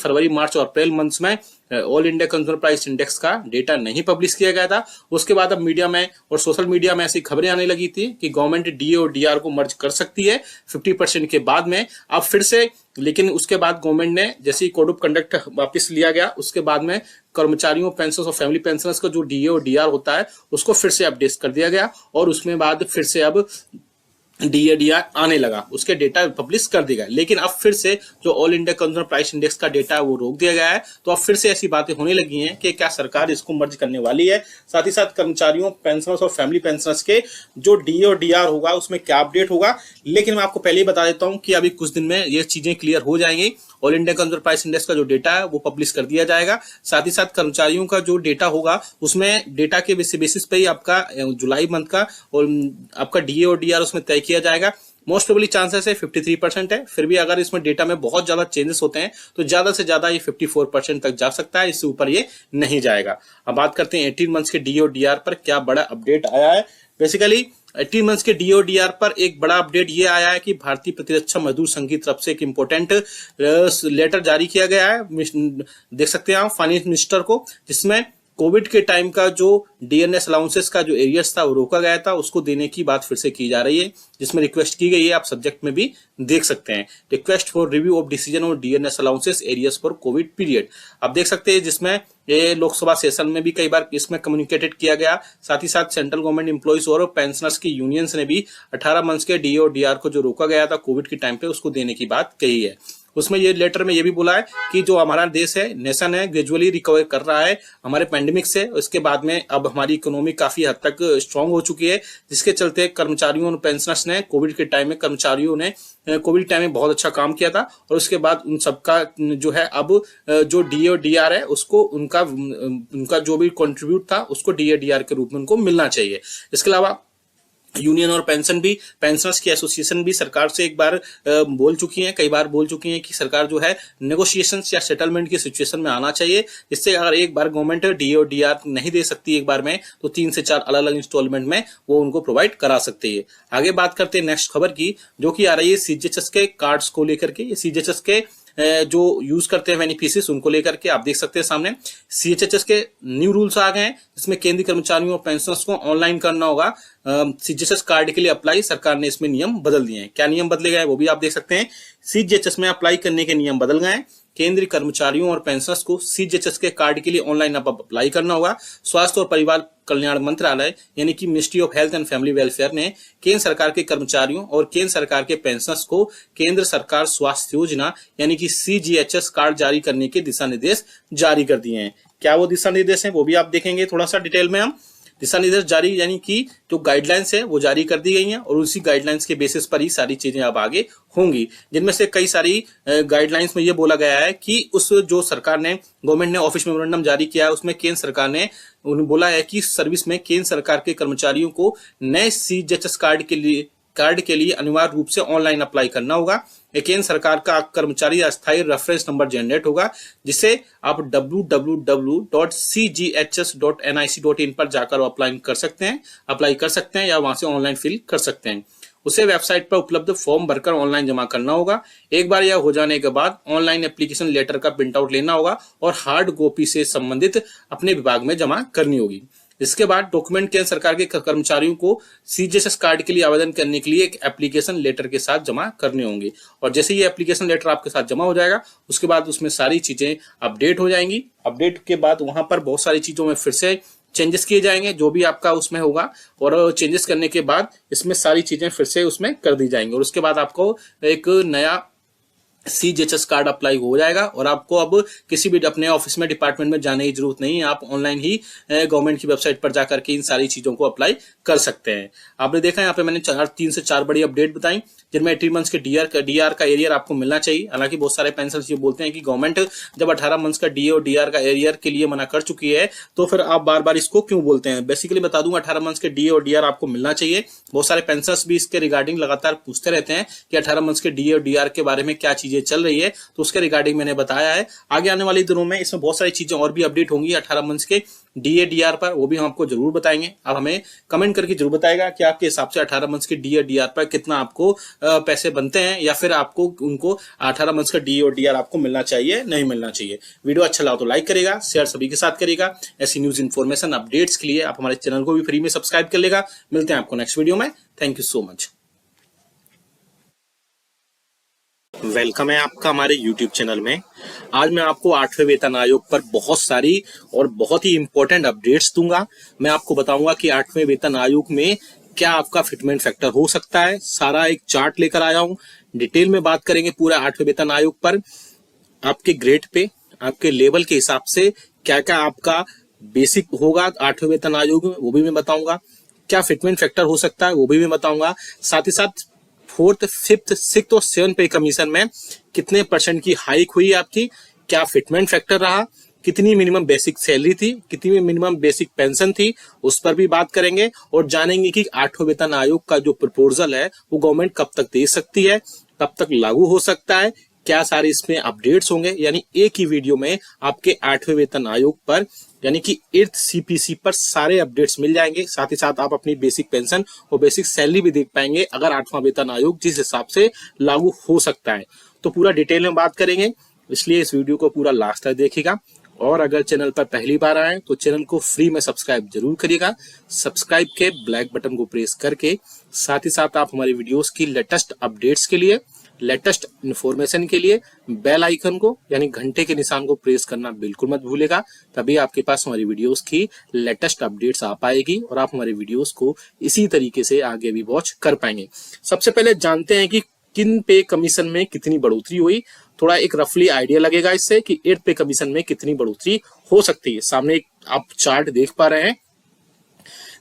फरवरी, मार्च और अप्रैल मंथ्स में all India consumer price index का डेटा नहीं पब्लिश किया गया था। उसके बाद अब मीडिया में और सोशल मीडिया में ऐसी खबरें आने लगी थी कि गवर्नमेंट डीए और डीआर को मर्ज कर सकती है 50% के बाद में। अब फिर से, लेकिन उसके बाद गवर्नमेंट ने जैसे ही कोड ऑफ कंडक्ट वापस लिया गया, उसके बाद में कर्मचारियों, पेंशनर्स और फैमिली पेंशनर्स का जो डीए और डीआर होता है उसको फिर से अपडेट कर दिया गया और उसमें बाद फिर से अब डीएडीआर आने लगा, उसके डेटा पब्लिश कर दिया गया। लेकिन अब फिर से जो all India consumer price index का डेटा है वो रोक दिया गया है। तो अब फिर से ऐसी बातें होने लगी हैं कि क्या सरकार इसको मर्ज करने वाली है। साथ ही साथ कर्मचारियों, पेंशनर्स और फैमिली पेंशनर्स के जो डीए और डीआर होगा उसमें क्या अपडेट होगा। लेकिन मैं आपको पहले ही बता देता हूं कि अभी कुछ दिन में ये चीजें क्लियर हो जाएंगी। All India consumer price index का जो डेटा है वो पब्लिश कर दिया जाएगा। साथ ही साथ कर्मचारियों का जो डेटा होगा उसमें डेटा के बेसिस पे ही आपका जुलाई मंथ का और आपका डीए और डीआर उसमें तय किया जाएगा। मोस्ट प्रोबेबली चांसेस है 53% है। फिर भी अगर इसमें डेटा में बहुत ज्यादा चेंजेस होते हैं तो ज्यादा से ज्यादा ये 54% तक जा सकता है, इससे ऊपर ये नहीं जाएगा। अब बात करते हैं 18 मंथ्स के डीए और डीआर पर क्या बड़ा अपडेट आया है। बेसिकली 18 मंथ्स के डीओ डीआर पर एक बड़ा अपडेट ये आया है कि भारतीय प्रतिरक्षा मजदूर संघ की तरफ से एक इंपॉर्टेंट लेटर जारी किया गया है, देख सकते हैं आप, फाइनेंस मिनिस्टर को, जिसमें कोविड के टाइम का जो डीएनएस अलाउंसेस का जो एरियर्स था वो रोका गया था, उसको देने की बात फिर से की जा रही है, जिसमें रिक्वेस्ट की गई है। आप सब्जेक्ट में भी देख सकते हैं, request for review of decision on DNS allowances arrears for Covid period. आप देख सकते हैं जिसमें ये लोकसभा सेशन में भी कई बार इसमें कम्युनिकेटेड किया गया। साथ ही साथ सेंट्रल गवर्नमेंट एम्प्लॉइज और पेंशनर्स की यूनियंस ने भी 18 मंथ्स के डीओ डीआर को जो रोका गया था कोविड के टाइम पे उसको देने की बात कही है। उसमें ये लेटर में ये भी बोला है कि जो हमारा देश है, नेशन है, ग्रेजुअली रिकवर कर रहा है हमारे पैंडेमिक से। इसके बाद में अब हमारी इकोनॉमी काफी हद तक स्ट्रांग हो चुकी है, जिसके चलते कर्मचारियों और पेंशनर्स ने कोविड के टाइम में, कर्मचारियों ने कोविड टाइम में बहुत अच्छा काम किया था और उसके बाद उन सबका जो है अब जो डीए और डीआर है उसको उनका जो भी कंट्रीब्यूट था उसको डीए डीआर के रूप में उनको मिलना चाहिए। इसके अलावा यूनियन और पेंशनर्स की एसोसिएशन भी सरकार से एक बार बोल चुकी हैं, कई बार बोल चुकी हैं कि सरकार जो है नेगोशिएशंस या सेटलमेंट की सिचुएशन में आना चाहिए। इससे अगर एक बार गवर्नमेंट डीए और डीआर नहीं दे सकती एक बार में, तो 3 से 4 अलग अलग इंस्टॉलमेंट में वो उनको प्रोवाइड करा सकती है। आगे बात करते हैं नेक्स्ट खबर की, जो कि आ रही है सीजीएचएस के कार्ड्स को लेकर के। ये सीजीएचएस के जो यूज करते हैं बेनिफिशियरीज उनको लेकर के आप देख सकते हैं सामने सीजीएचएस के न्यू रूल्स आ गए हैं, जिसमें केंद्रीय कर्मचारियों और पेंशनर्स को ऑनलाइन करना होगा सीजीएचएस कार्ड के लिए अप्लाई। सरकार ने इसमें नियम बदल दिए हैं। क्या नियम बदले गए वो भी आप देख सकते हैं। सीजीएचएस में अप्लाई करने के नियम बदल गए हैं। केंद्रीय कर्मचारियों और पेंशनर्स को सीजीएचएस के कार्ड के लिए ऑनलाइन अब अप्लाई करना होगा। स्वास्थ्य और परिवार कल्याण मंत्रालय यानी कि ministry of health and family welfare ने केंद्र सरकार के कर्मचारियों और केंद्र सरकार के पेंशनर्स को केंद्र सरकार स्वास्थ्य योजना यानी कि सीजीएचएस कार्ड जारी करने के दिशा निर्देश जारी कर दिए हैं। क्या वो दिशा निर्देश हैं वो भी आप देखेंगे थोड़ा सा डिटेल में। हम दिशा निर्देश जारी यानी कि जो गाइडलाइंस है वो जारी कर दी गई हैं और उसी गाइडलाइंस के बेसिस पर ही सारी चीजें अब आगे होंगी, जिनमें से कई सारी गाइडलाइंस में ये बोला गया है कि उस जो सरकार ने, गवर्नमेंट ने ऑफिस मेमोरेंडम जारी किया है उसमें केंद्र सरकार ने उन्हें बोला है कि सर्विस में केंद्र सरकार के कर्मचारियों को नए सीजीएचएस कार्ड के लिए अनिवार्य रूप से ऑनलाइन अप्लाई करना होगा। केंद्र सरकार का कर्मचारी अस्थायी रेफरेंस नंबर जनरेट होगा, जिसे आप www.cghs.nic.in पर जाकर अप्लाई कर सकते हैं या वहां से ऑनलाइन फिल कर सकते हैं। उसे वेबसाइट पर उपलब्ध फॉर्म भरकर ऑनलाइन जमा करना होगा। एक बार यह हो जाने के बाद ऑनलाइन एप्लीकेशन लेटर का प्रिंट आउट लेना होगा और हार्ड कॉपी से संबंधित अपने विभाग में जमा करनी होगी। इसके बाद डॉक्यूमेंट केंद्र सरकार के कर्मचारियों को सीजीएचएस कार्ड के लिए आवेदन करने के लिए एक एप्लीकेशन लेटर के साथ जमा करने होंगे और जैसे ये एप्लीकेशन लेटर आपके साथ जमा हो जाएगा उसके बाद उसमें सारी चीजें अपडेट हो जाएंगी। अपडेट के बाद वहां पर बहुत सारी चीजों में फिर से चेंजेस किए जाएंगे जो भी आपका उसमें होगा और चेंजेस करने के बाद इसमें सारी चीजें फिर से उसमें कर दी जाएंगी और उसके बाद आपको एक नया सीजीएचएस कार्ड अप्लाई हो जाएगा और आपको अब किसी भी अपने ऑफिस में, डिपार्टमेंट में जाने की जरूरत नहीं है। आप ऑनलाइन ही गवर्नमेंट की वेबसाइट पर जाकर के इन सारी चीजों को अप्लाई कर सकते हैं। आपने देखा यहाँ पे मैंने 3 से 4 बड़ी अपडेट बताई, जिनमें 18 मंथ्स के डीआर का एरियर आपको मिलना चाहिए। हालांकि बहुत सारे पेंशनर्स ये बोलते हैं कि गवर्नमेंट जब 18 मंथ्स का डीए और डीआर का एरियर के लिए मना कर चुकी है तो फिर आप बार बार इसको क्यों बोलते हैं। बेसिकली बता दूंगा 18 मंथ्स के डीए और डीआर आपको मिलना चाहिए। बहुत सारे पेंशनर्स भी इसके रिगार्डिंग लगातार पूछते रहते हैं कि 18 मंथ्स के डीए और डीआर के बारे में क्या चीजें चीजें चल रही है, तो उसके रिगार्डिंग मैंने बताया है। आगे आने वाले दिनों में इसमें बहुत सारी चीजें और भी अपडेट होंगी 18 मंथ्स के डीए डीआर पर, वो भी हम आपको जरूर बताएंगे। अब हमें कमेंट करके जरूर बताएगा कि आपके हिसाब से 18 मंथ्स के डीए डीआर पर कितना आपको पैसे बनते हैं, या फिर आपको उनको 18 मंथ्स का डीए और डीआर आपको मिलना चाहिए, नहीं मिलना चाहिए। वीडियो अच्छा लगा तो लाइक करेगा, शेयर सभी के साथ करेगा। ऐसी न्यूज इन्फॉर्मेशन अपडेट्स के लिए आप हमारे चैनल को भी फ्री में सब्सक्राइब कर लेगा। मिलते हैं आपको नेक्स्ट वीडियो में। Thank you so much. Welcome है आपका हमारे YouTube चैनल में। आज मैं आपको 8वें वेतन आयोग पर बहुत सारी और बहुत ही इंपॉर्टेंट अपडेट्स दूंगा। मैं आपको बताऊंगा कि 8वें वेतन आयोग में क्या आपका फिटमेंट फैक्टर हो सकता है। सारा एक चार्ट लेकर आया हूं, डिटेल में बात करेंगे पूरा 8वें वेतन आयोग पर। आपके ग्रेड पे, आपके लेवल के हिसाब से क्या क्या आपका बेसिक होगा 8वें वेतन आयोग में, वो भी मैं बताऊंगा। क्या फिटमेंट फैक्टर हो सकता है, वो भी मैं बताऊंगा। साथ ही साथ 4th, 5th, 6th और 7th पे कमीशन में कितने % की हाइक हुई आपकी, क्या फिटमेंट फैक्टर रहा, कितनी मिनिमम बेसिक सैलरी थी, कितनी मिनिमम बेसिक पेंशन थी, उस पर भी बात करेंगे। और जानेंगे कि 8वें वेतन आयोग का जो प्रपोजल है वो गवर्नमेंट कब तक दे सकती है, कब तक लागू हो सकता है, क्या सारे इसमें अपडेट्स होंगे। यानी एक ही वीडियो में आपके 8वें वेतन आयोग पर, यानी कि 8th CPC पर सारे अपडेट्स मिल जाएंगे। साथ ही साथ आप अपनी बेसिक पेंशन और बेसिक सैलरी भी देख पाएंगे अगर 8वां वेतन आयोग जिस हिसाब से लागू हो सकता है। तो पूरा डिटेल में बात करेंगे, इसलिए इस वीडियो को पूरा लास्ट तक देखिएगा। और अगर चैनल पर पहली बार आए तो चैनल को फ्री में सब्सक्राइब जरूर करिएगा। सब्सक्राइब के ब्लैक बटन को प्रेस करके साथ ही साथ आप हमारी वीडियोस की लेटेस्ट अपडेट्स के लिए, लेटेस्ट इन्फॉर्मेशन के लिए बेल आइकन को यानी घंटे के निशान को प्रेस करना बिल्कुल मत भूलेगा। तभी आपके पास हमारी वीडियोस की लेटेस्ट अपडेट्स आ पाएगी और आप हमारी वीडियोस को इसी तरीके से आगे भी वॉच कर पाएंगे। सबसे पहले जानते हैं कि किन पे कमीशन में कितनी बढ़ोतरी हुई। थोड़ा एक रफली आइडिया लगेगा इससे कि 8th पे कमीशन में कितनी बढ़ोतरी हो सकती है। सामने एक आप चार्ट देख पा रहे हैं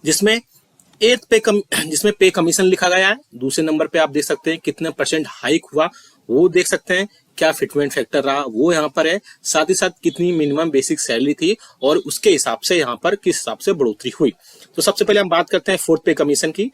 जिसमें 8th जिसमें पे कमीशन लिखा गया है। दूसरे नंबर पे आप देख सकते हैं कितने % हाइक हुआ, वो देख सकते हैं। क्या फिटमेंट फैक्टर रहा, वो यहाँ पर है। साथ ही साथ कितनी मिनिमम बेसिक सैलरी थी और उसके हिसाब से यहाँ पर किस हिसाब से बढ़ोतरी हुई। तो सबसे पहले हम बात करते हैं 4th पे कमीशन की।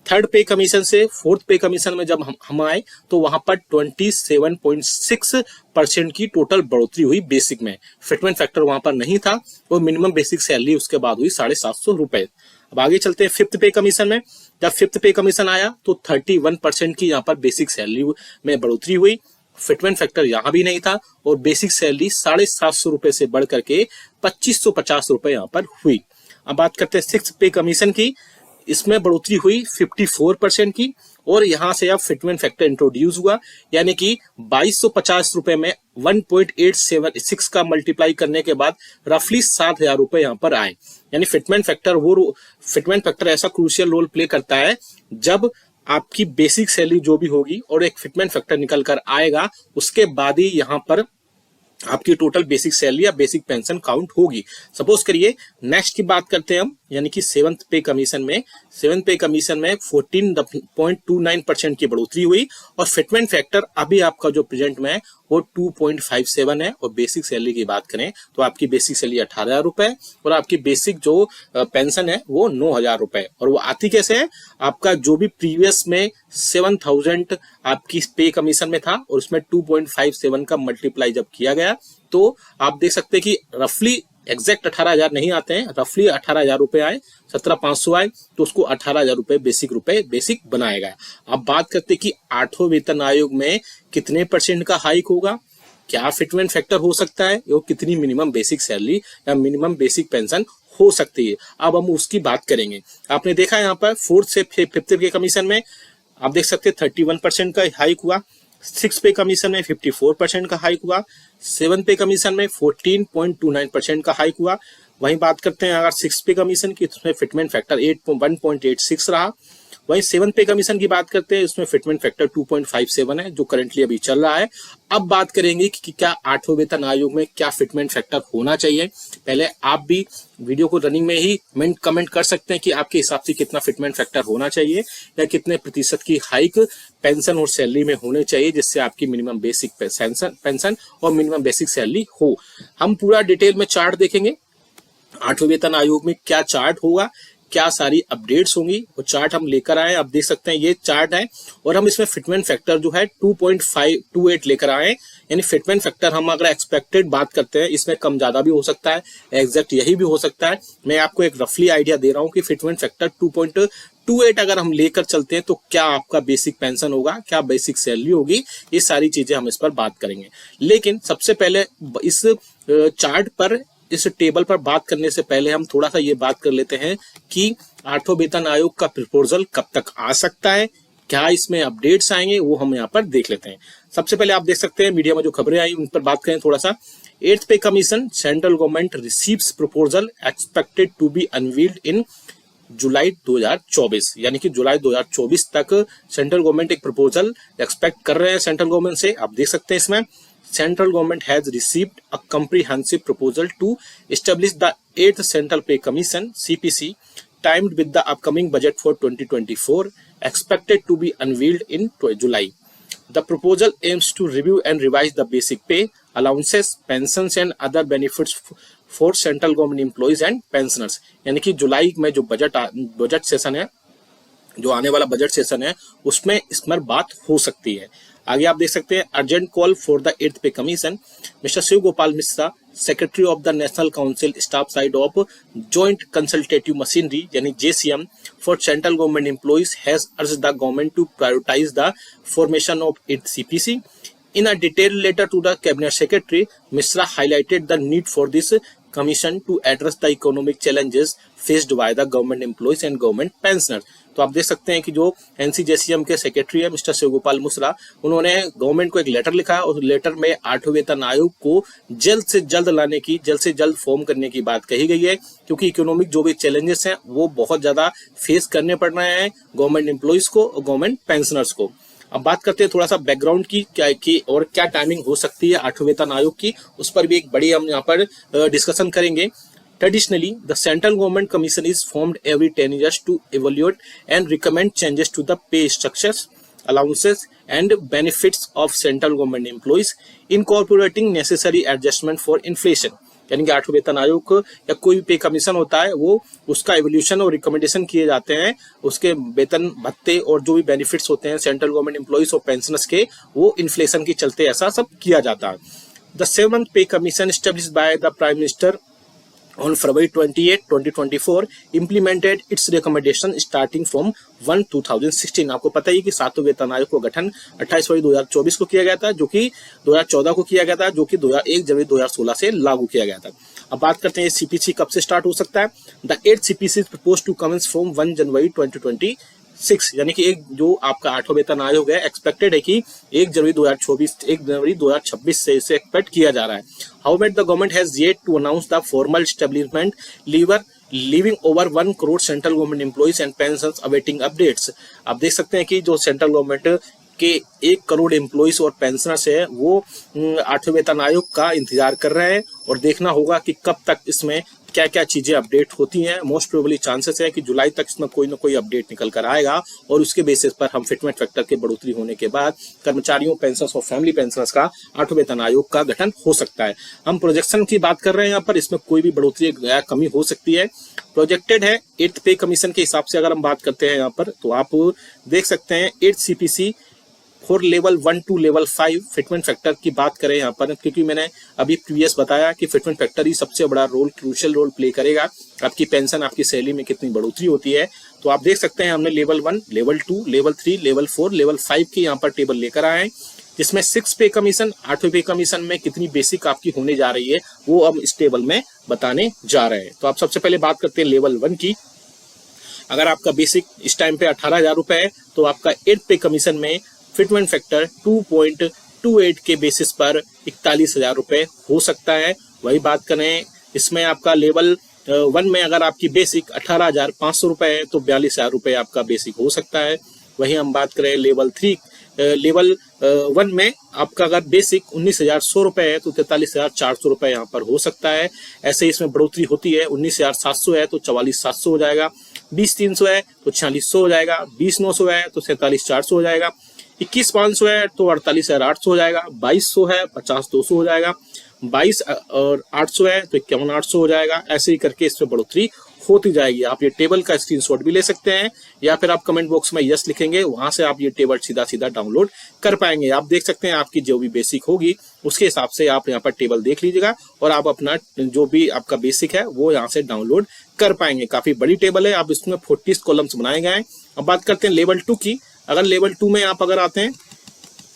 3rd पे कमीशन से 4th पे कमीशन में जब हम आए तो वहां पर 27.6% की टोटल बढ़ोतरी हुई बेसिक में। फिटमेंट फैक्टर वहां पर नहीं था, वो मिनिमम बेसिक सैलरी उसके बाद हुई 750 रुपए। अब आगे चलते हैं 5th पे कमीशन में। जब 5th पे कमीशन आया तो 31% की यहाँ पर बेसिक सैलरी में बढ़ोतरी हुई। फिटमेंट फैक्टर यहाँ भी नहीं था और बेसिक सैलरी 750 रुपए से बढ़ करके 2550 रुपए यहाँ पर हुई। अब बात करते हैं 6th पे कमीशन की। इसमें बढ़ोतरी हुई 54% की और यहां से अब फिटमेंट फैक्टर इंट्रोड्यूस हुआ, यानी कि 2250 रुपए में 1.876 का मल्टीप्लाई करने के बाद रफली 7000 रुपए यहां पर आए। यानी फिटमेंट फैक्टर ऐसा क्रूशियल रोल प्ले करता है जब आपकी बेसिक सैलरी जो भी होगी और एक फिटमेंट फैक्टर निकल कर आएगा, उसके बाद ही यहां पर आपकी टोटल बेसिक सैलरी या बेसिक पेंशन काउंट होगी। सपोज करिए नेक्स्ट की बात करते हैं हम, यानी कि 7th पे कमीशन में 14.29% की बढ़ोतरी हुई और फिटमेंट फैक्टर अभी आपका जो प्रेजेंट में है वो 2.57 है। और बेसिक सैलरी की बात करें तो आपकी बेसिक सैलरी 18,000 रुपए और आपकी बेसिक जो पेंशन है वो 9,000 रुपए। और वो आती कैसे है, आपका जो भी प्रीवियस में 7,000 आपकी पे कमीशन में था और उसमें 2.57 का मल्टीप्लाई जब किया गया तो आप देख सकते हैं कि रफली एग्जैक्ट 18,000 नहीं आते हैं, रफली 18,000 रुपए आए, 17,500 आए, तो उसको 18,000 रुपए बेसिक बनाएगा। अब बात करते हैं कि 8वें वेतन आयोग में कितने % का हाइक होगा, क्या फिटमेंट फैक्टर हो सकता है और कितनी मिनिमम बेसिक सैलरी या मिनिमम बेसिक पेंशन हो सकती है। अब हम उसकी बात करेंगे। आपने देखा यहाँ पर 4th से 5th के कमीशन में आप देख सकते हैं 31% का हाइक हुआ। 6th पे कमीशन में 54% का हाइक हुआ। 7th पे कमीशन में 14.29% का हाइक हुआ। वहीं बात करते हैं अगर 6th पे कमीशन की, उसमें फिटमेंट फैक्टर 1.86 रहा। वहीं 7th पे कमीशन की बात करते हैं, उसमें फिटमेंट फैक्टर 2.57 है जो करंटली अभी चल रहा है। अब बात करेंगे कि क्या 8वें वेतन आयोग में क्या फिटमेंट फैक्टर होना चाहिए। पहले आप भी वीडियो को रनिंग में ही कमेंट कर सकते हैं कि आपके हिसाब से कितना फिटमेंट फैक्टर होना चाहिए या कितने % की हाइक पेंशन और सैलरी में होने चाहिए जिससे आपकी मिनिमम बेसिक पेंशन और मिनिमम बेसिक सैलरी हो। हम पूरा डिटेल में चार्ट देखेंगे 8वें वेतन आयोग में क्या चार्ट होगा, क्या सारी अपडेट्स होंगी, वो चार्ट हम लेकर आए। आप देख सकते हैं ये चार्ट है और हम इसमें फिटमेंट फैक्टर जो है 2.528 लेकर आए। यानी फिटमेंट फैक्टर हम अगर एक्सपेक्टेड बात करते हैं, इसमें कम ज्यादा भी हो सकता है, एग्जैक्ट यही भी हो सकता है। मैं आपको एक रफली आइडिया दे रहा हूं कि फिटमेंट फैक्टर 2.28 अगर हम लेकर चलते हैं तो क्या आपका बेसिक पेंशन होगा, क्या बेसिक सैलरी होगी, ये सारी चीजें हम इस पर बात करेंगे। लेकिन सबसे पहले इस चार्ट पर, इस टेबल पर बात करने से पहले हम थोड़ा सा ये बात कर लेते हैं कि 8वां वेतन आयोग का प्रपोजल कब तक आ सकता है, क्या इसमें अपडेट्स आएंगे, वो हम यहाँ पर देख लेते हैं। सबसे पहले आप देख सकते हैं मीडिया में जो खबरें आई उन पर बात करें थोड़ा सा। 8th pay commission central government receives proposal expected to be unveiled in July 2024, यानी कि जुलाई 2024 तक सेंट्रल गवर्नमेंट एक प्रपोजल एक्सपेक्ट कर रहे हैं सेंट्रल गवर्नमेंट से। आप देख सकते हैं इसमें Central government has received a comprehensive proposal to establish the 8th Central Pay Commission (CPC), timed with the upcoming budget for 2024, expected to be unveiled in July. The proposal aims to review and revise the basic pay, allowances, pensions and other benefits for central government employees and pensioners. यानी कि जुलाई में जो budget session है, जो आने वाला budget session है, उसमें इस पर बात हो सकती है। आगे आप देख सकते हैं urgent call for the 8th pay commission. Mister Shiv Gopal Mishra, secretary of the national council staff side of joint consultative machinery यानी JCM for central government employees has urged the government to prioritise the formation of 8th CPC. In a detailed letter to the cabinet secretary, Mishra highlighted the need for this commission to address the economic challenges faced by the government employees and government pensioners. तो आप देख सकते हैं कि जो NCJCM के secretary है mister Shivgopal Mishra, उन्होंने गवर्नमेंट को एक लेटर लिखा और लेटर में 8वें वेतन आयोग को जल्द से जल्द लाने की, जल्द से जल्द फॉर्म करने की बात कही गई है, क्योंकि इकोनॉमिक जो भी चैलेंजेस हैं वो बहुत ज्यादा फेस करने पड़ रहे हैं गवर्नमेंट एम्प्लॉइज को और गवर्नमेंट पेंशनर्स को। अब बात करते हैं थोड़ा सा बैकग्राउंड की और क्या टाइमिंग हो सकती है 8वें वेतन आयोग की, उस पर भी एक बड़ी हम यहाँ पर डिस्कशन करेंगे। Traditionally, the central government commission is formed every 10 years to evaluate and recommend changes to the pay structures, allowances and benefits of central government employees, incorporating necessary adjustment for inflation. यानी कि 8वें वेतन आयोग या कोई भी पे commission होता है, वो उसका एवोल्यूशन और रिकमेंडेशन किए जाते हैं, उसके वेतन भत्ते और जो भी बेनिफिट्स होते हैं सेंट्रल गवर्नमेंट एम्प्लॉइज और पेंशनर्स के, वो इन्फ्लेशन के चलते ऐसा सब किया जाता है। द 7th पे commission established by the prime minister on February 28, 2024 implemented its recommendation starting from 1/2016। आपको पता ही कि 7वें वेतन आयोग को गठन 28 फरवरी 2024 को किया गया था, जो कि 2014 को किया गया था, जो कि 1 जनवरी 2016 से लागू किया गया था। अब बात करते हैं CPC कब से स्टार्ट हो सकता है। The 8th CPC is proposed to commence from 1 जनवरी 2026, यानी कि एक जो आपका 8वां वेतन आयोग है, एक्सपेक्टेड है कि 1 जनवरी 2026 से इसे एक्सपेक्ट किया जा रहा है। However, the government has yet to announce the formal establishment, leaving over 1 crore central government employees and pensions awaiting updates। आप देख सकते हैं कि जो सेंट्रल गवर्नमेंट के 1 करोड़ एम्प्लॉइज और पेंशनर्स है, वो 8वें वेतन आयोग का इंतजार कर रहे हैं और देखना होगा कि कब तक इसमें क्या क्या चीजें अपडेट होती हैं। मोस्ट प्रोबेबली चांसेस है कि जुलाई तक इसमें कोई ना कोई अपडेट निकल कर आएगा और उसके बेसिस पर हम फिटमेंट फैक्टर के बढ़ोतरी होने के बाद कर्मचारियों, पेंशनर्स और फैमिली पेंशनर्स का 8वें वेतन आयोग का गठन हो सकता है। हम प्रोजेक्शन की बात कर रहे हैं यहाँ पर, इसमें कोई भी बढ़ोतरी या कमी हो सकती है। प्रोजेक्टेड है 8th पे कमीशन के हिसाब से अगर हम बात करते हैं यहाँ पर, तो आप देख सकते हैं 8th CPC for level 1 to level 5 fitment factor की बात करें यहाँ पर, क्योंकि मैंने अभी प्रीवियस बताया कि फिटमेंट फैक्टर ही सबसे बड़ा रोल, क्रूशियल रोल प्ले करेगा आपकी पेंशन, आपकी सैलरी में कितनी बढ़ोतरी होती है। तो आप देख सकते हैं हमने level 1, level 2, level 3, level 4, level 5 की यहाँ पर टेबल लेकर आए हैं, जिसमें 6 पे कमीशन, 8वें पे कमीशन में कितनी बेसिक आपकी होने जा रही है वो हम इस टेबल में बताने जा रहे हैं। तो आप सबसे पहले बात करते हैं लेवल 1 की। अगर आपका बेसिक इस टाइम पे 18,000 रुपए है, तो आपका 8th पे कमीशन में फिटमेंट फैक्टर 2.28 के बेसिस पर 41,000 रुपए हो सकता है। वही बात करें इसमें आपका लेवल 1 में अगर आपकी बेसिक 18,500 रुपए है, तो 42,000 रुपए आपका बेसिक हो सकता है। वही हम बात करें लेवल 1 में आपका अगर बेसिक 19,100 रुपए है, तो 43,400 रुपए यहाँ पर हो सकता है। ऐसे इसमें बढ़ोतरी होती है, 19,700 है तो 44,700 हो जाएगा, 20,300 है तो 4600 हो जाएगा, 20,900 है तो 47,400 हो जाएगा, 21,500 है तो 48,800 हो जाएगा, 2200 है 50,200 हो जाएगा, 22 और 800 है तो 51,800 हो जाएगा। ऐसे ही करके इसमें बढ़ोतरी होती जाएगी। आप ये टेबल का स्क्रीनशॉट भी ले सकते हैं या फिर आप कमेंट बॉक्स में यस लिखेंगे, वहां से आप ये टेबल सीधा सीधा डाउनलोड कर पाएंगे। आप देख सकते हैं आपकी जो भी बेसिक होगी उसके हिसाब से आप यहाँ पर टेबल देख लीजिएगा और आप अपना जो भी आपका बेसिक है वो यहाँ से डाउनलोड कर पाएंगे। काफी बड़ी टेबल है, आप इसमें 40 कॉलम्स बनाए गए हैं। अब बात करते हैं लेवल 2 की। अगर लेवल 2 में आप अगर आते हैं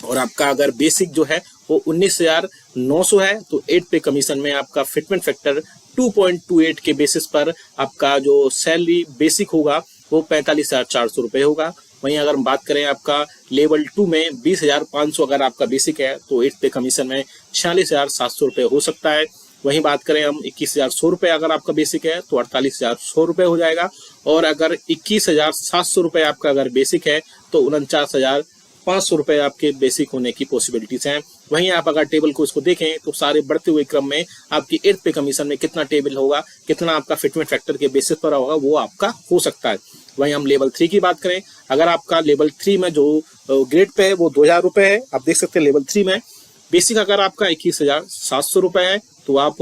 और आपका अगर बेसिक जो है वो 19,900 है तो 8 पे कमीशन में आपका फिटमेंट फैक्टर 2.28 के बेसिस पर आपका जो सैलरी बेसिक होगा वो 45,400 रुपये होगा। वहीं अगर हम बात करें आपका लेवल 2 में 20,500 अगर आपका बेसिक है तो 8 पे कमीशन में 46,700 रुपये हो सकता है। वहीं बात करें हम 21,100 रुपये अगर आपका बेसिक है तो 48,100 रुपये हो जाएगा। और अगर 21,700 रुपये आपका अगर बेसिक है तो 49,500 रुपये आपके बेसिक होने की पॉसिबिलिटीज हैं। वहीं आप अगर टेबल को इसको देखें तो सारे बढ़ते हुए क्रम में आपकी 8 पे कमीशन में कितना टेबल होगा, कितना आपका फिटमेंट फैक्टर के बेसिस पर होगा वो आपका हो सकता है। वहीं हम लेवल 3 की बात करें, अगर आपका लेवल 3 में जो ग्रेड पे है वो 2,000 रुपये है। आप देख सकते हैं लेवल 3 में बेसिक अगर आपका 21,700 रुपये है तो आप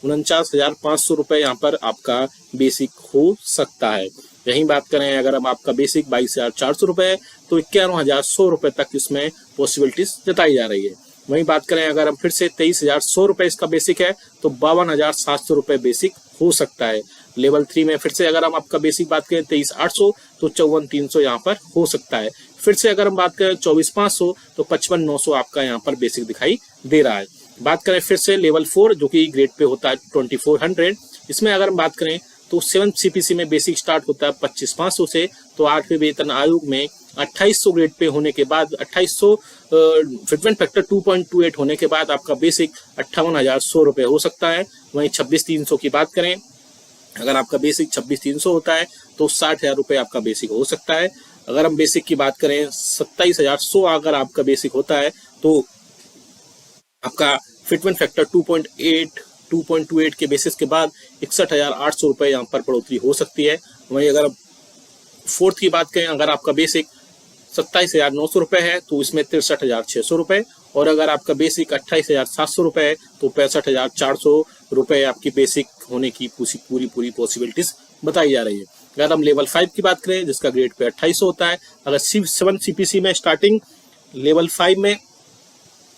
49,500 रुपये यहाँ पर आपका बेसिक हो सकता है। यही बात करें अगर हम आपका बेसिक 22,400 रुपये है तो 51,100 रुपये तक इसमें पॉसिबिलिटीज जताई जा रही है। वहीं बात करें अगर हम फिर से 23,100 रुपये इसका बेसिक है तो 52,700 रुपये बेसिक हो सकता है। लेवल 3 में फिर से अगर हम आपका बेसिक बात करें 23,800 तो 54,300 यहाँ पर हो सकता है। फिर से अगर हम बात करें 24,500 तो 55,900 आपका यहाँ पर बेसिक दिखाई दे रहा है। बात करें फिर से लेवल 4 जो कि ग्रेड पे होता है 2400, इसमें अगर हम बात करें तो 7 CPC में बेसिक स्टार्ट होता है 25,500 से, तो 8वें वेतन आयोग में 2800 ग्रेड पे होने के बाद 2800 फिटमेंट फैक्टर 2.28 होने के बाद आपका बेसिक 58,100 रुपये हो सकता है। वहीं 26,300 की बात करें, अगर आपका बेसिक 26,300 होता है तो 60,000 रुपये आपका बेसिक हो सकता है। अगर हम बेसिक की बात करें 27,100 अगर आपका बेसिक होता है तो आपका फिटमेंट फैक्टर 2.28 के बेसिस के बाद 61,800 रुपये यहाँ पर बढ़ोतरी हो सकती है। वहीं अगर 4th की बात करें, अगर आपका बेसिक 27,900 रुपये है तो इसमें 63,600 रुपये, और अगर आपका बेसिक 28,700 रुपये है तो 65,400 रुपये आपकी बेसिक होने की पूरी पॉसिबिलिटीज बताई जा रही है। अगर हम लेवल 5 की बात करें जिसका ग्रेड पे 2800 होता है, अगर 7 CPC में स्टार्टिंग लेवल 5 में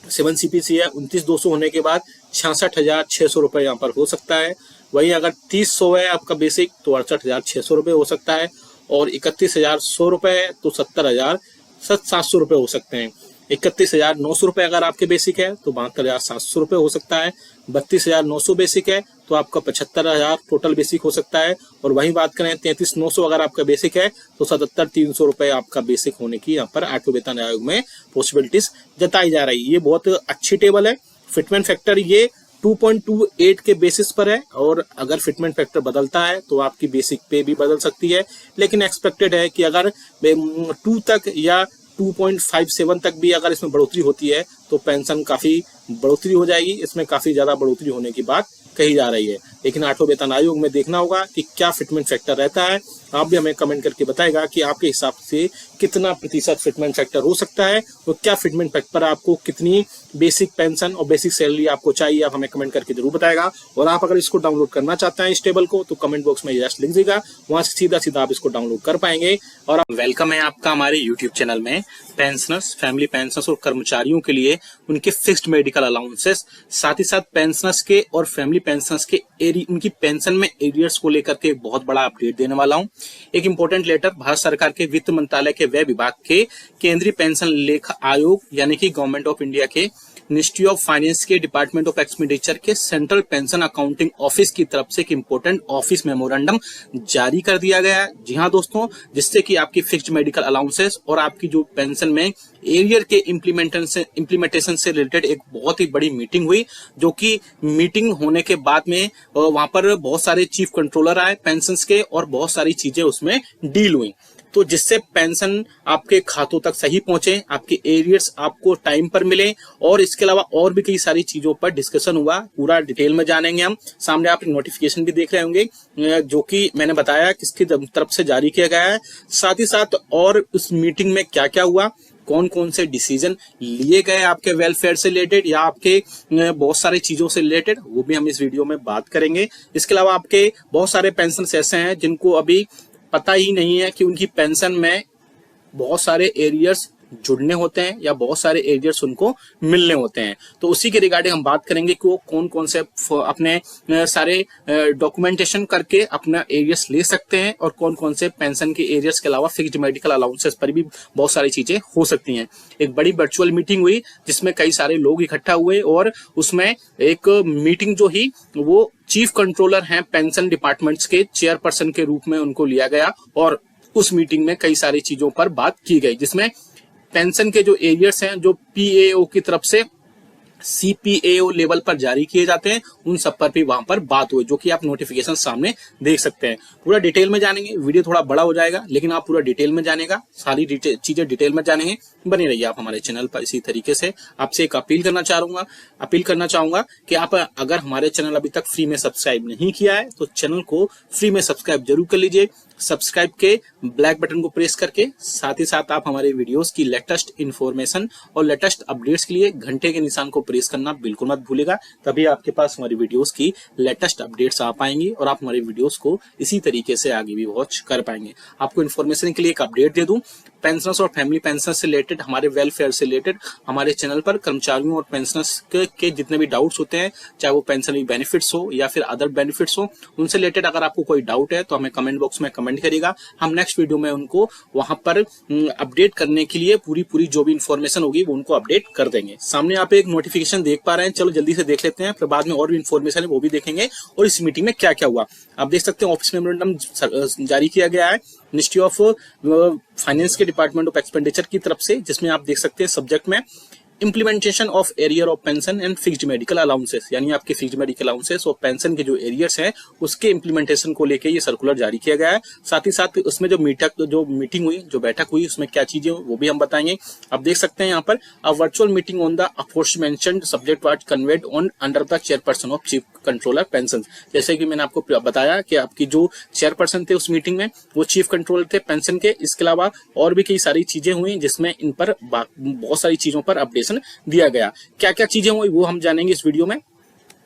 7 CPC है 29,200 होने के बाद 66,600 रुपये यहाँ पर हो सकता है। वहीं अगर 30,100 है आपका बेसिक तो 68,600 रुपये हो सकता है, और 31,100 रुपये है तो 70,700 रुपये हो सकते हैं। 31,900 रुपये अगर आपके बेसिक है तो 72,700 रुपये हो सकता है। 32,900 बेसिक है तो आपका 75,000 टोटल बेसिक हो सकता है। और वहीं बात करें 33,900 अगर आपका बेसिक है तो 77,300 रुपये आपका बेसिक होने की यहाँ पर 8वें वेतन आयोग में पॉसिबिलिटीज जताई जा रही है। ये बहुत अच्छी टेबल है। फिटमेंट फैक्टर ये 2.28 के बेसिस पर है, और अगर फिटमेंट फैक्टर बदलता है तो आपकी बेसिक पे भी बदल सकती है, लेकिन एक्सपेक्टेड है कि अगर 2 तक या 2.57 तक भी अगर इसमें बढ़ोतरी होती है तो पेंशन काफी बढ़ोतरी हो जाएगी। इसमें काफी ज्यादा बढ़ोतरी होने की बात कही जा रही है, लेकिन 8वें वेतन आयोग में देखना होगा कि क्या फिटमेंट फैक्टर रहता है। आप भी हमें कमेंट करके बताएगा कि आपके हिसाब से कितना प्रतिशत फिटमेंट फैक्टर हो सकता है, और क्या फिटमेंट फैक्टर पर आपको कितनी बेसिक पेंशन और बेसिक सैलरी आपको चाहिए, आप हमें कमेंट करके जरूर बताएगा। और आप अगर इसको डाउनलोड करना चाहते हैं इस टेबल को तो कमेंट बॉक्स में यस लिख दीजिएगा, वहां से सीधा आप इसको डाउनलोड कर पाएंगे। और वेलकम है आपका हमारे यूट्यूब चैनल में। पेंशनर्स, फैमिली पेंशनर्स और कर्मचारियों के लिए उनके फिक्स्ड मेडिकल अलाउंसेस, साथ ही साथ पेंशनर्स के और फैमिली पेंशनर्स के उनकी पेंशन में एरियर्स को लेकर के एक बहुत बड़ा अपडेट देने वाला हूं। एक इंपॉर्टेंट लेटर भारत सरकार के वित्त मंत्रालय के व्यय विभाग के केंद्रीय पेंशन लेखा आयोग यानी कि गवर्नमेंट ऑफ इंडिया के मिनिस्ट्री ऑफ फाइनेंस के डिपार्टमेंट ऑफ एक्सपेंडिचर के सेंट्रल पेंशन अकाउंटिंग ऑफिस की तरफ से एक इंपॉर्टेंट ऑफिस मेमोरेंडम जारी कर दिया गया है। जी हाँ दोस्तों, जिससे कि आपकी फिक्स्ड मेडिकल अलाउंसेस और आपकी जो पेंशन में एरियर के इम्प्लीमेंटेशन से रिलेटेड एक बहुत ही बड़ी मीटिंग हुई, जो कि मीटिंग होने के बाद में वहां पर बहुत सारे चीफ कंट्रोलर आए पेंशन के, और बहुत सारी चीजें उसमें डील हुई, तो जिससे पेंशन आपके खातों तक सही पहुंचे, आपके एरियर्स आपको टाइम पर मिले, और इसके अलावा और भी कई सारी चीजों पर डिस्कशन हुआ। पूरा डिटेल में जानेंगे हम। सामने आप नोटिफिकेशन भी देख रहे होंगे जो कि मैंने बताया किसकी तरफ से जारी किया गया है। साथ ही साथ और उस मीटिंग में क्या क्या हुआ, कौन कौन से डिसीजन लिए गए आपके वेलफेयर से रिलेटेड या आपके बहुत सारी चीजों से रिलेटेड, वो भी हम इस वीडियो में बात करेंगे। इसके अलावा आपके बहुत सारे पेंशन ऐसे हैं जिनको अभी पता ही नहीं है कि उनकी पेंशन में बहुत सारे एरियर्स जुड़ने होते हैं या बहुत सारे एरियर्स उनको मिलने होते हैं। तो उसी के रिगार्डिंग हम बात करेंगे कि वो कौन कौन से अपने सारे डॉक्यूमेंटेशन करके अपना एरियर्स ले सकते हैं और कौन कौन से पेंशन के एरियर्स के अलावा फिक्स्ड मेडिकल अलाउंसेस पर भी बहुत सारी चीजें हो सकती हैं। एक बड़ी वर्चुअल मीटिंग हुई जिसमें कई सारे लोग इकट्ठा हुए और उसमें एक मीटिंग जो ही वो चीफ कंट्रोलर हैं पेंशन डिपार्टमेंट्स के चेयरपर्सन के रूप में उनको लिया गया और उस मीटिंग में कई सारी चीजों पर बात की गई, जिसमें पेंशन के जो एरियर्स हैं जो पीएओ की तरफ से सीपीएओ लेवल पर जारी किए जाते हैं उन सब पर भी वहां पर बात हुई, जो कि आप नोटिफिकेशन सामने देख सकते हैं। पूरा डिटेल में जानेंगे, वीडियो थोड़ा बड़ा हो जाएगा लेकिन आप पूरा डिटेल में जानेगा, सारी चीजें डिटेल में जानेंगे। बने रहिए आप हमारे चैनल पर। इसी तरीके से आपसे एक अपील करना चाहूंगा कि आप अगर हमारे चैनल अभी तक फ्री में सब्सक्राइब नहीं किया है तो चैनल को फ्री में सब्सक्राइब जरूर कर लीजिए। सब्सक्राइब के ब्लैक बटन को प्रेस करके साथ ही साथ आप हमारे वीडियोस की लेटेस्ट इन्फॉर्मेशन और लेटेस्ट अपडेट्स के लिए घंटे के निशान को प्रेस करना बिल्कुल मत भूलिएगा, तभी आपके पास हमारी वीडियोस की लेटेस्ट अपडेट्स आ पाएंगी और आप हमारी वीडियोस को इसी तरीके से आगे भी वॉच कर पाएंगे। आपको इन्फॉर्मेशन के लिए एक अपडेट दे दूं, पेंशनर्स और फैमिली पेंशन से रिलेटेड, हमारे वेलफेयर से रिलेटेड हमारे चैनल पर कर्मचारियों और पेंशनर्स के जितने भी डाउट्स होते हैं, चाहे वो पेंशन बेनिफिट्स हो या फिर अदर बेनिफिट्स हो, उनसे रिलेटेड अगर आपको कोई डाउट है तो हमें कमेंट बॉक्स में कमेंट करिएगा। हम नेक्स्ट वीडियो में उनको वहां पर अपडेट करने के लिए पूरी जो भी इंफॉर्मेशन होगी वो उनको अपडेट कर देंगे। सामने आप एक नोटिफिकेशन देख पा रहे हैं, चलो जल्दी से देख लेते हैं, फिर बाद में और भी इंफॉर्मेशन है वो भी देखेंगे और इस मीटिंग में क्या क्या हुआ। आप देख सकते हैं ऑफिस मेमोरेंडम जारी किया गया है मिनिस्ट्री ऑफ फाइनेंस के डिपार्टमेंट ऑफ एक्सपेंडिचर की तरफ से, जिसमें आप देख सकते हैं सब्जेक्ट में implementation of arrear of pension and fixed medical allowances, यानी आपके फिक्स्ड मेडिकल अलाउंसेस और पेंशन के जो एरियर्स हैं उसके इम्प्लीमेंटेशन को लेके ये सर्कुलर जारी किया गया है। साथ ही साथ उसमें जो मीटिंग हुई, जो बैठक हुई, उसमें क्या चीजें वो भी हम बताएंगे। आप देख सकते हैं यहाँ पर a virtual meeting on the aforementioned subject was conveyed on under the chairperson of chief controller pension. जैसे कि मैंने आपको बताया कि आपकी जो चेयरपर्सन थे उस मीटिंग में वो चीफ कंट्रोलर थे पेंशन के। इसके अलावा और भी कई सारी चीजें हुई जिसमें इन पर बहुत सारी चीजों पर अपडेशन दिया गया। क्या क्या चीजें हुई वो हम जानेंगे इस वीडियो में।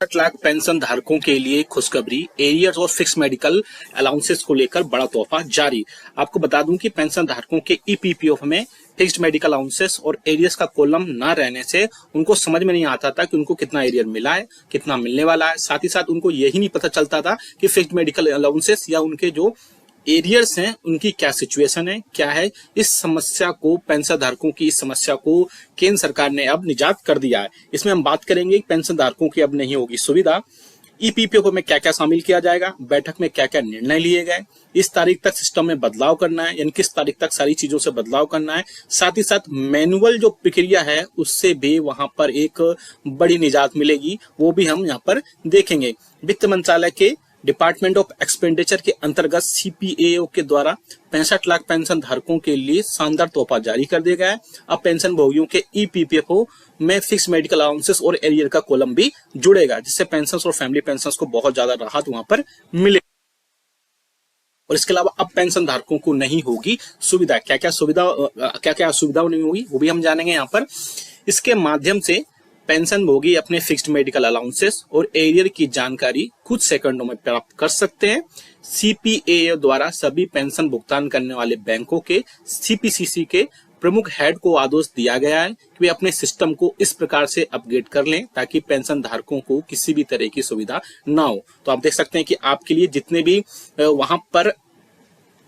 60 लाख पेंशन धारकों के लिए खुशखबरी, एरियर्स और फिक्स मेडिकल अलाउंसेस को लेकर बड़ा तोहफा जारी। आपको बता दूं कि पेंशन धारकों के ईपीपीएफ में फिक्स्ड मेडिकल अलाउंसेस और एरियर्स का कॉलम ना रहने से उनको समझ में नहीं आता था कि उनको कितना एरियर मिला है, कितना मिलने वाला है। साथ ही साथ उनको यही नहीं पता चलता था कि फिक्स्ड मेडिकल अलाउंसेस या उनके जो एरियर्स हैं उनकी क्या सिचुएशन है, क्या है। इस समस्या को, पेंशन धारकों की इस समस्या को केंद्र सरकार ने अब निजात कर दिया है। इसमें हम बात करेंगे पेंशन धारकों की अब नहीं होगी सुविधा, ईपीपीएफ में क्या क्या शामिल किया जाएगा, बैठक में क्या क्या निर्णय लिए गए, इस तारीख तक सिस्टम में बदलाव करना है, यानी किस तारीख तक सारी चीजों से बदलाव करना है। साथ ही साथ मैनुअल जो प्रक्रिया है उससे भी वहां पर एक बड़ी निजात मिलेगी, वो भी हम यहाँ पर देखेंगे। वित्त मंत्रालय के डिपार्टमेंट ऑफ एक्सपेंडिचर के अंतर्गत सीपीएओ के द्वारा 65 लाख पेंशन धारकों के लिए शानदार तोहफा जारी कर दिया गया है। अब पेंशन भोगियों के ईपीपीएफ में फिक्स मेडिकल अलाउंसेस और एरियर का कॉलम भी जुड़ेगा, जिससे पेंशन और फैमिली पेंशन को बहुत ज्यादा राहत वहां पर मिलेगी। और इसके अलावा अब पेंशन धारकों को नहीं होगी सुविधा, क्या क्या असुविधा नहीं होगी वो भी हम जानेंगे यहाँ पर। इसके माध्यम से पेंशन भोगी अपने फिक्स्ड मेडिकल अलाउंसेस और एरियर की जानकारी कुछ सेकंडों में प्राप्त कर सकते हैं। सीपीएओ द्वारा सभी पेंशन भुगतान करने वाले बैंकों के सीपीसीसी के प्रमुख हेड को आदेश दिया गया है कि वे अपने सिस्टम को इस प्रकार से अपग्रेड कर लें ताकि पेंशन धारकों को किसी भी तरह की सुविधा ना हो। तो आप देख सकते हैं कि आपके लिए जितने भी वहां पर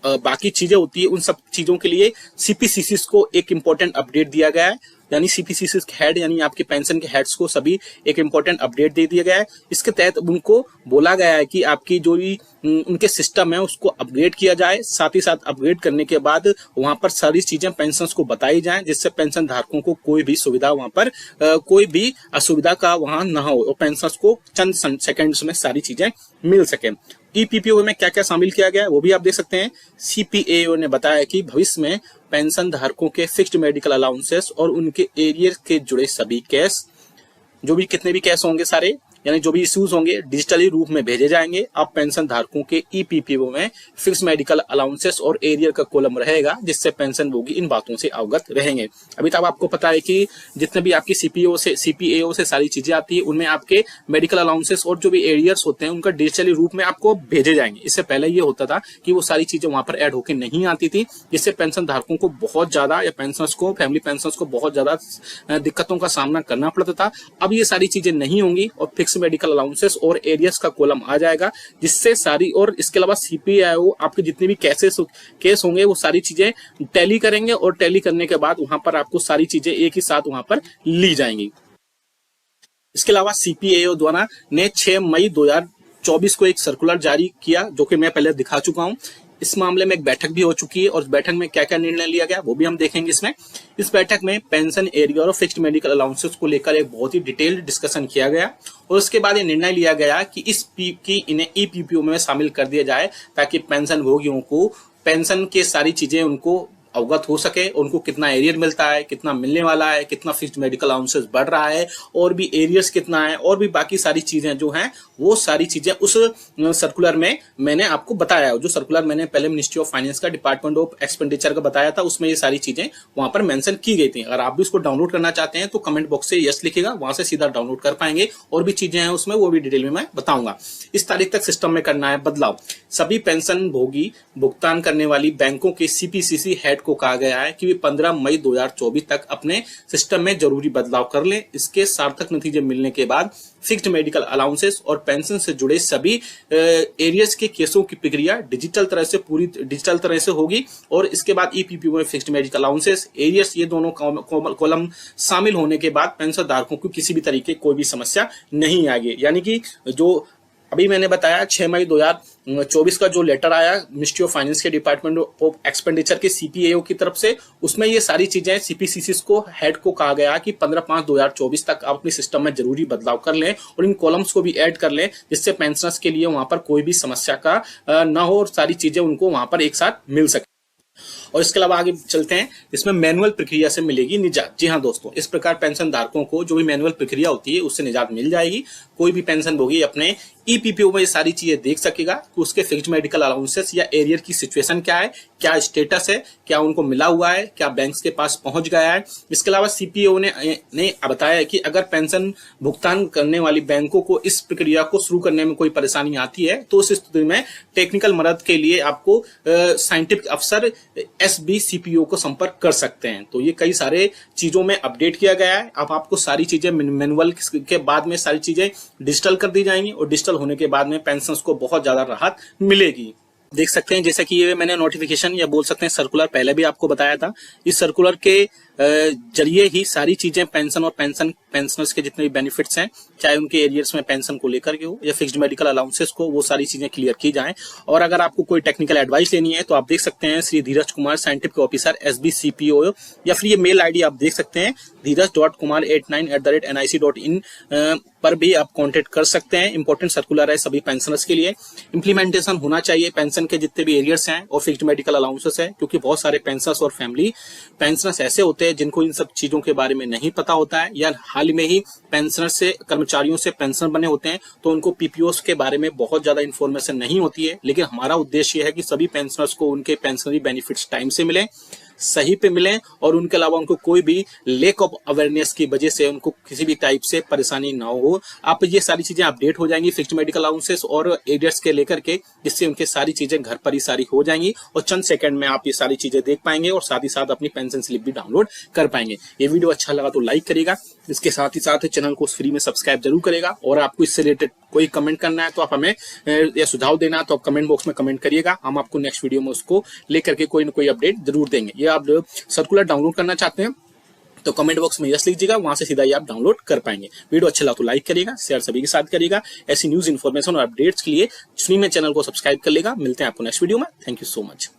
बाकी चीजें होती है उन सब चीजों के लिए सीपीसीसी को एक इम्पोर्टेंट अपडेट दिया गया है, यानी सीपीसीसी हेड यानी आपके पेंशन के हेड्स को सभी एक इम्पोर्टेंट अपडेट दे दिया गया है। इसके तहत उनको बोला गया है कि आपकी जो भी उनके सिस्टम है उसको अपग्रेड किया जाए। साथ ही साथ अपग्रेड करने के बाद वहां पर सारी चीजें पेंशन को बताई जाएं, जिससे पेंशन धारकों को कोई भी सुविधा वहां पर कोई भी असुविधा का वहां न हो और पेंशन को चंद सेकंड्स में सारी चीजें मिल सके। ईपीपीओ में क्या क्या शामिल किया गया है वो भी आप देख सकते हैं। सीपीएओ ने बताया कि भविष्य में पेंशन धारकों के फिक्स्ड मेडिकल अलाउंसेस और उनके एरियर के जुड़े सभी केस, जो भी कितने भी केस होंगे सारे, यानी जो भी इश्यूज होंगे डिजिटली रूप में भेजे जाएंगे। अब पेंशन धारकों के ईपीपीओ में फिक्स मेडिकल अलाउंसेस और एरियर का कॉलम रहेगा, जिससे पेंशन भोगी इन बातों से अवगत रहेंगे। अभी तक आपको पता है कि जितने भी आपकी सीपीएओ से सारी चीजें आती है, उनमें आपके मेडिकल अलाउंसेस और जो भी एरियर्स होते हैं उनका डिजिटली रूप में आपको भेजे जाएंगे। इससे पहले ये होता था कि वो सारी चीजें वहां पर ऐड होकर नहीं आती थी, जिससे पेंशन धारकों को बहुत ज्यादा या पेंशनर्स को, फैमिली पेंशनर्स को बहुत ज्यादा दिक्कतों का सामना करना पड़ता था। अब ये सारी चीजें नहीं होंगी और फिक्स मेडिकल अलाउंसेस और एरियर्स का कॉलम आ जाएगा, जिससे सारी, और इसके अलावा सीपीआईओ आपके जितने भी केस होंगे वो सारी चीजें टैली करेंगे और टैली करने के बाद वहां पर आपको सारी चीजें एक ही साथ वहां पर ली जाएंगी। इसके अलावा सीपीएओ द्वारा ने 6 मई 2024 को एक सर्कुलर जारी किया, जो कि मैं पहले दिखा चुका हूं। इस मामले में एक बैठक भी हो चुकी है और उस बैठक में क्या क्या निर्णय लिया गया वो भी हम देखेंगे इसमें। इस बैठक में पेंशन एरियर और फिक्स्ड मेडिकल अलाउंसेस को लेकर एक बहुत ही डिटेल्ड डिस्कशन किया गया और उसके बाद ये निर्णय लिया गया कि इन्हें ईपीपीओ में शामिल कर दिया जाए, ताकि पेंशन भोगियों को पेंशन के सारी चीजें उनको अवगत हो सके, उनको कितना एरियर मिलता है, कितना मिलने वाला है, कितना फिक्स्ड मेडिकल अलाउंसेस बढ़ रहा है, और भी एरियर्स कितना है, और भी बाकी सारी चीजें जो हैं वो सारी चीजें उस सर्कुलर में मैंने आपको बताया। जो सर्कुलर मैंने पहले मिनिस्ट्री ऑफ फाइनेंस का डिपार्टमेंट ऑफ एक्सपेंडिचर का बताया था, उसमें ये सारी चीजें वहां पर मेंशन की गई थी। अगर आप भी उसको डाउनलोड करना चाहते हैं तो कमेंट बॉक्स से यस लिखिएगा, वहां से सीधा डाउनलोड कर पाएंगे। और भी चीजें हैं उसमें, वो भी डिटेल में मैं बताऊंगा। इस तारीख तक सिस्टम में करना है बदलाव। सभी पेंशन भोगी भुगतान करने वाली बैंकों के सीपीसीसी हेड को कहा गया है कि वे 15 मई 2024 तक अपने सिस्टम में जरूरी बदलाव कर लें। इसके सार्थक नतीजे मिलने के बाद फिक्स्ड मेडिकल अलाउंसेस और पेंशन से जुड़े सभी एरियर्स के केसों की प्रक्रिया पूरी डिजिटल तरह से होगी। और इसके बाद ईपीपीओ में फिक्स्ड मेडिकल अलाउंसेस, एरियर्स, ये दोनों कॉलम शामिल होने के बाद पेंशन धारकों को किसी भी तरीके कोई भी समस्या नहीं आएगी। यानी कि जो अभी मैंने बताया 6 मई 2024 का जो लेटर आया मिनिस्ट्री ऑफ फाइनेंस के डिपार्टमेंट ऑफ एक्सपेंडिचर के सीपीएओ की तरफ से, उसमें ये सारी चीजें सीपीसीसी को हेड को कहा गया कि 15/5/2024 तक आप अपने सिस्टम में जरूरी बदलाव कर लें और इन कॉलम्स को भी ऐड कर लें, जिससे पेंशनर्स के लिए वहां पर कोई भी समस्या का ना हो और सारी चीजें उनको वहां पर एक साथ मिल सके। और इसके अलावा आगे चलते हैं, इसमें मैनुअल प्रक्रिया से मिलेगी निजात। जी हाँ दोस्तों, इस प्रकार पेंशन धारकों को जो भी मैनुअल प्रक्रिया होती है उससे निजात मिल जाएगी। कोई भी पेंशन भोगी अपने ईपीपीओ में ये सारी चीजें देख सकेगा कि उसके फिक्स्ड मेडिकल अलाउंसेस या एरियर की सिचुएशन क्या है, क्या स्टेटस है, क्या उनको मिला हुआ है, क्या बैंक्स के पास पहुंच गया है। इसके अलावा सीपीओ ने बताया कि अगर पेंशन भुगतान करने वाली बैंकों को इस प्रक्रिया को शुरू करने में कोई परेशानी आती है तो उस स्थिति में टेक्निकल मदद के लिए आपको साइंटिफिक अफसर SBCPO को संपर्क कर सकते हैं। तो ये कई सारे चीजों में अपडेट किया गया है। अब आपको सारी चीजें मैनुअल के बाद में सारी चीजें डिजिटल कर दी जाएंगी और डिजिटल होने के बाद में पेंशनर्स को बहुत ज्यादा राहत मिलेगी। देख सकते हैं जैसा कि ये मैंने नोटिफिकेशन या बोल सकते हैं सर्कुलर पहले भी आपको बताया था। इस सर्कुलर के जरिए ही सारी चीजें पेंशन और पेंशनर्स के जितने भी बेनिफिट्स हैं, चाहे उनके एरियर्स में पेंशन को लेकर के हो या फिक्स्ड मेडिकल अलाउंसेस को, वो सारी चीजें क्लियर की जाएं। और अगर आपको कोई टेक्निकल एडवाइस लेनी है तो आप देख सकते हैं श्री धीरज कुमार, साइंटिफिक ऑफिसर SBCPO, या फिर ये मेल आईडी आप देख सकते हैं dheeraj.kumar89@nic.in पर भी आप कांटेक्ट कर सकते हैं। इंपॉर्टेंट सर्कुलर है सभी पेंशनर्स के लिए। इंप्लीमेंटेशन होना चाहिए पेंशन के जितने भी एरियर्स हैं और फिक्स्ड मेडिकल अलाउंसेस है, क्योंकि बहुत सारे पेंशनर्स और फैमिली पेंशनर्स ऐसे होते हैं जिनको इन सब चीजों के बारे में नहीं पता होता है, या हाल में ही पेंशनर से कर्मचारियों से पेंशनर बने होते हैं तो उनको पीपीओस के बारे में बहुत ज्यादा इन्फॉर्मेशन नहीं होती है। लेकिन हमारा उद्देश्य है कि सभी पेंशनर्स को उनके पेंशनरी बेनिफिट्स टाइम से मिले, सही पे मिले, और उनके अलावा उनको कोई भी लेक ऑफ अवेयरनेस की वजह से उनको किसी भी टाइप से परेशानी ना हो। आप ये सारी चीजें अपडेट हो जाएंगी फिक्स्ड मेडिकल अलाउंसेस और एरियर्स के लेकर के, जिससे उनके सारी चीजें घर पर ही सारी हो जाएंगी और चंद सेकंड में आप ये सारी चीजें देख पाएंगे और साथ ही साथ अपनी पेंशन स्लिप भी डाउनलोड कर पाएंगे। ये वीडियो अच्छा लगा तो लाइक करेगा, इसके साथ ही साथ चैनल को फ्री में सब्सक्राइब जरूर करेगा। और आपको इससे रिलेटेड कोई कमेंट करना है तो आप हमें या सुझाव देना तो आप कमेंट बॉक्स में कमेंट करिएगा, हम आपको नेक्स्ट वीडियो में उसको लेकर के कोई ना कोई अपडेट जरूर देंगे। ये आप सर्कुलर डाउनलोड करना चाहते हैं तो कमेंट बॉक्स में यस लीजिएगा, वहां से सीधा ही आप डाउनलोड कर पाएंगे। वीडियो अच्छा लगा तो लाइक करिएगा, शेयर सभी के साथ करिएगा। ऐसी न्यूज इन्फॉर्मेशन और अपडेट्स के लिए फ्री में चैनल को सब्सक्राइब कर लेगा। मिलते हैं आपको नेक्स्ट वीडियो में। Thank you so much.